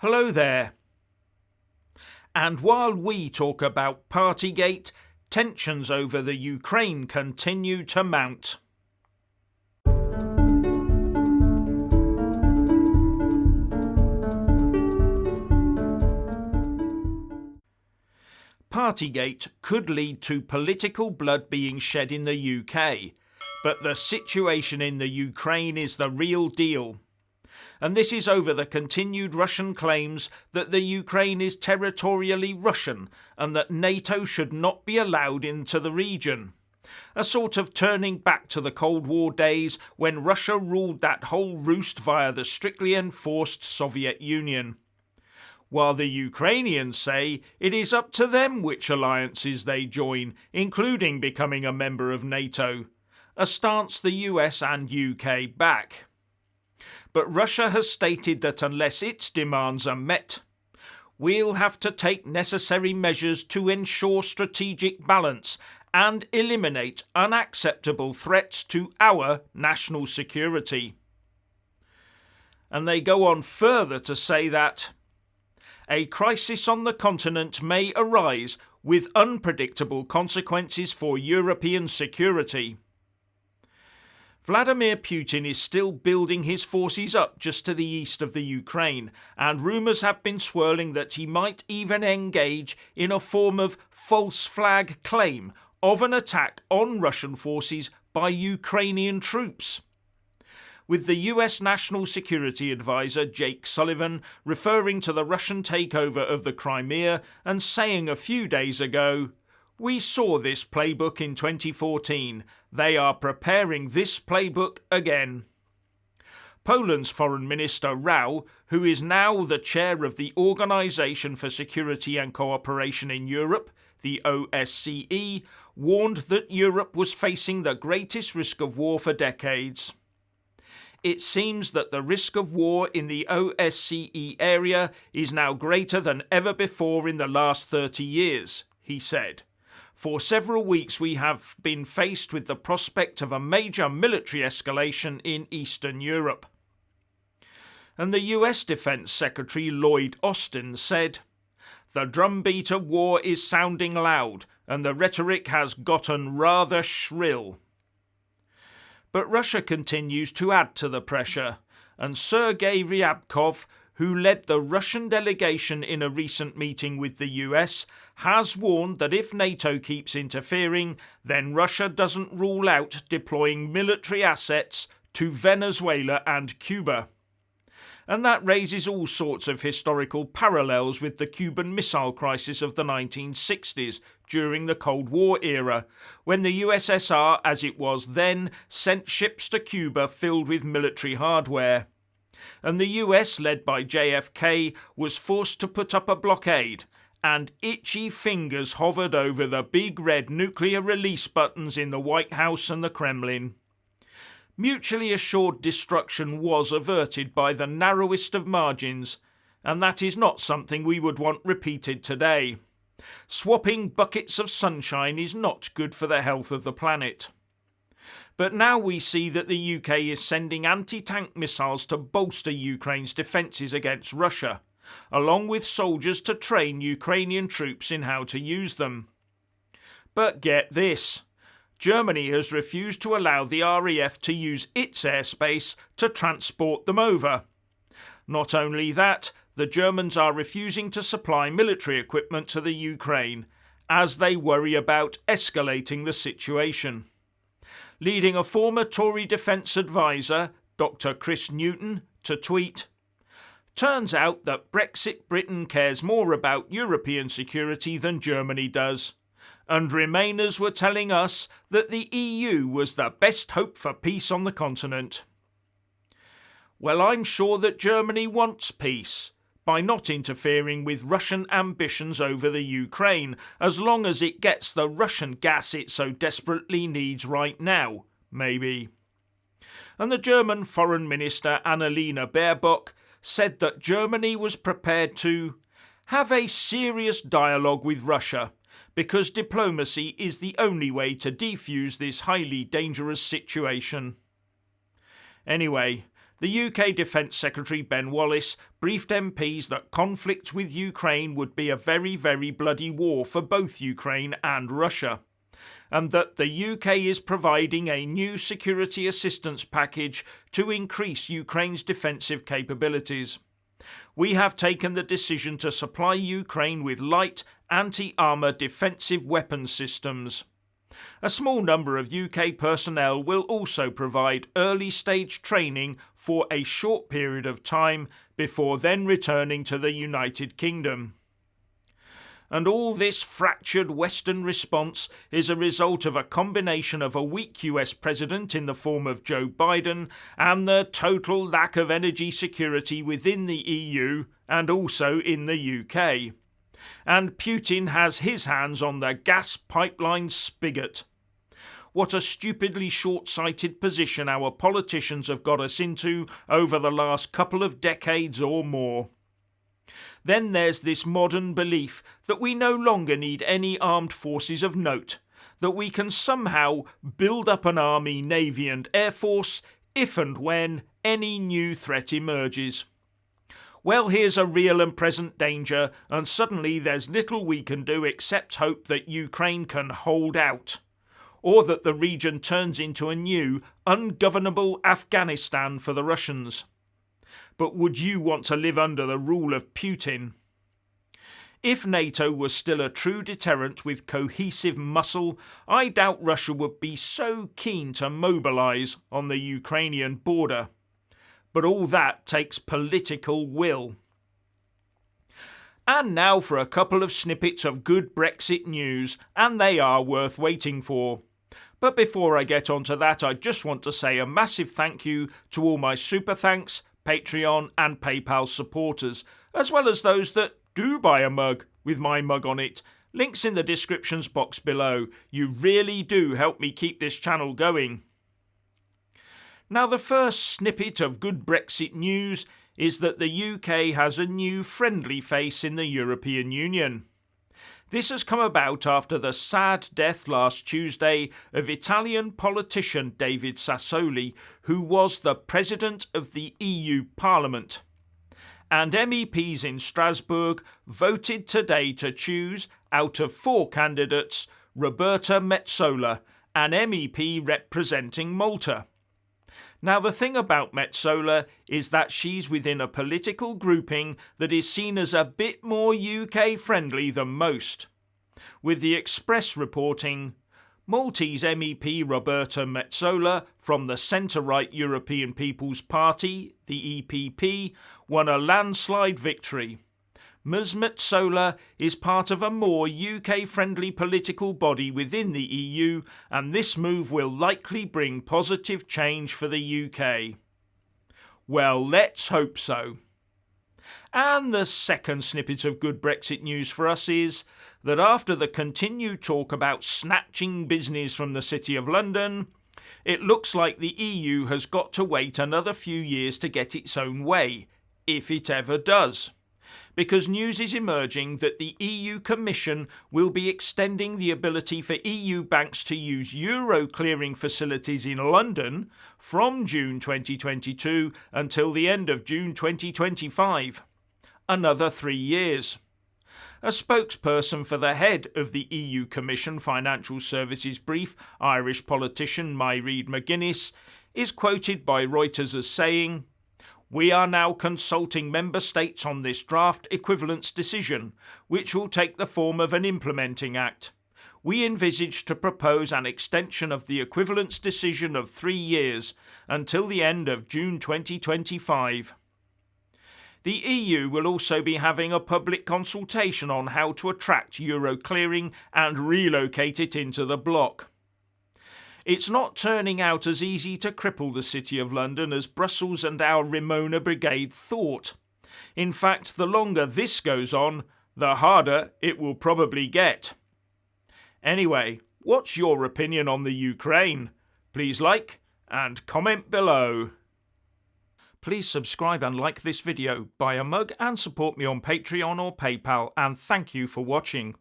Hello there. And while we talk about Partygate, tensions over the Ukraine continue to mount. Partygate could lead to political blood being shed in the UK, but the situation in the Ukraine is the real deal. And this is over the continued Russian claims that the Ukraine is territorially Russian and that NATO should not be allowed into the region. A sort of turning back to the Cold War days when Russia ruled that whole roost via the strictly enforced Soviet Union. While the Ukrainians say it is up to them which alliances they join, including becoming a member of NATO, a stance the US and UK back. But Russia has stated that unless its demands are met, we'll have to take necessary measures to ensure strategic balance and eliminate unacceptable threats to our national security. And they go on further to say that a crisis on the continent may arise with unpredictable consequences for European security. Vladimir Putin is still building his forces up just to the east of the Ukraine, and rumours have been swirling that he might even engage in a form of false flag claim of an attack on Russian forces by Ukrainian troops. With the US National Security Advisor Jake Sullivan referring to the Russian takeover of the Crimea and saying a few days ago, "We saw this playbook in 2014. They are preparing this playbook again." Poland's Foreign Minister Rau, who is now the chair of the Organisation for Security and Cooperation in Europe, the OSCE, warned that Europe was facing the greatest risk of war for decades. It seems that the risk of war in the OSCE area is now greater than ever before in the last 30 years, he said. For several weeks we have been faced with the prospect of a major military escalation in Eastern Europe. And the US Defense Secretary Lloyd Austin said, "The drumbeat of war is sounding loud and the rhetoric has gotten rather shrill." But Russia continues to add to the pressure, and Sergei Ryabkov, who led the Russian delegation in a recent meeting with the US, has warned that if NATO keeps interfering, then Russia doesn't rule out deploying military assets to Venezuela and Cuba. And that raises all sorts of historical parallels with the Cuban Missile Crisis of the 1960s during the Cold War era, when the USSR, as it was then, sent ships to Cuba filled with military hardware. And the US, led by JFK, was forced to put up a blockade, and itchy fingers hovered over the big red nuclear release buttons in the White House and the Kremlin. Mutually assured destruction was averted by the narrowest of margins, and that is not something we would want repeated today. Swapping buckets of sunshine is not good for the health of the planet. But now we see that the UK is sending anti-tank missiles to bolster Ukraine's defences against Russia, along with soldiers to train Ukrainian troops in how to use them. But get this. Germany has refused to allow the RAF to use its airspace to transport them over. Not only that, the Germans are refusing to supply military equipment to the Ukraine, as they worry about escalating the situation. Leading a former Tory defence advisor, Dr. Chris Newton, to tweet, "Turns out that Brexit Britain cares more about European security than Germany does. And Remainers were telling us that the EU was the best hope for peace on the continent." Well, I'm sure that Germany wants peace by not interfering with Russian ambitions over the Ukraine, as long as it gets the Russian gas it so desperately needs right now, maybe. And the German Foreign Minister Annalena Baerbock said that Germany was prepared to have a serious dialogue with Russia, because diplomacy is the only way to defuse this highly dangerous situation. Anyway, the UK Defence Secretary Ben Wallace briefed MPs that conflict with Ukraine would be a very, very bloody war for both Ukraine and Russia, and that the UK is providing a new security assistance package to increase Ukraine's defensive capabilities. We have taken the decision to supply Ukraine with light anti-armour defensive weapons systems. A small number of UK personnel will also provide early stage training for a short period of time before then returning to the United Kingdom. And all this fractured Western response is a result of a combination of a weak US president in the form of Joe Biden and the total lack of energy security within the EU and also in the UK. And Putin has his hands on the gas pipeline spigot. What a stupidly short-sighted position our politicians have got us into over the last couple of decades or more. Then there's this modern belief that we no longer need any armed forces of note, that we can somehow build up an army, navy and air force if and when any new threat emerges. Well, here's a real and present danger, and suddenly there's little we can do except hope that Ukraine can hold out, or that the region turns into a new, ungovernable Afghanistan for the Russians. But would you want to live under the rule of Putin? If NATO was still a true deterrent with cohesive muscle, I doubt Russia would be so keen to mobilise on the Ukrainian border. But all that takes political will. And now for a couple of snippets of good Brexit news, and they are worth waiting for. But before I get onto that, I just want to say a massive thank you to all my Super Thanks, Patreon and PayPal supporters, as well as those that do buy a mug with my mug on it. Links in the descriptions box below. You really do help me keep this channel going. Now, the first snippet of good Brexit news is that the UK has a new friendly face in the European Union. This has come about after the sad death last Tuesday of Italian politician David Sassoli, who was the President of the EU Parliament. And MEPs in Strasbourg voted today to choose, out of 4 candidates, Roberta Metsola, an MEP representing Malta. Now, the thing about Metsola is that she's within a political grouping that is seen as a bit more UK friendly than most. With the Express reporting, Maltese MEP Roberta Metsola from the centre-right European People's Party, the EPP, won a landslide victory. Ms Metsola is part of a more UK-friendly political body within the EU, and this move will likely bring positive change for the UK. Well, let's hope so. And the second snippet of good Brexit news for us is that after the continued talk about snatching business from the City of London, it looks like the EU has got to wait another few years to get its own way, if it ever does. Because news is emerging that the EU Commission will be extending the ability for EU banks to use euro clearing facilities in London from June 2022 until the end of June 2025. Another 3 years. A spokesperson for the head of the EU Commission Financial Services Brief, Irish politician Mairead McGuinness, is quoted by Reuters as saying, "We are now consulting member states on this draft equivalence decision, which will take the form of an implementing act. We envisage to propose an extension of the equivalence decision of 3 years until the end of June 2025. The EU will also be having a public consultation on how to attract euro clearing and relocate it into the bloc. It's not turning out as easy to cripple the City of London as Brussels and our Ramona Brigade thought. In fact, the longer this goes on, the harder it will probably get. Anyway, what's your opinion on the Ukraine? Please like and comment below. Please subscribe and like this video, buy a mug and support me on Patreon or PayPal, and thank you for watching.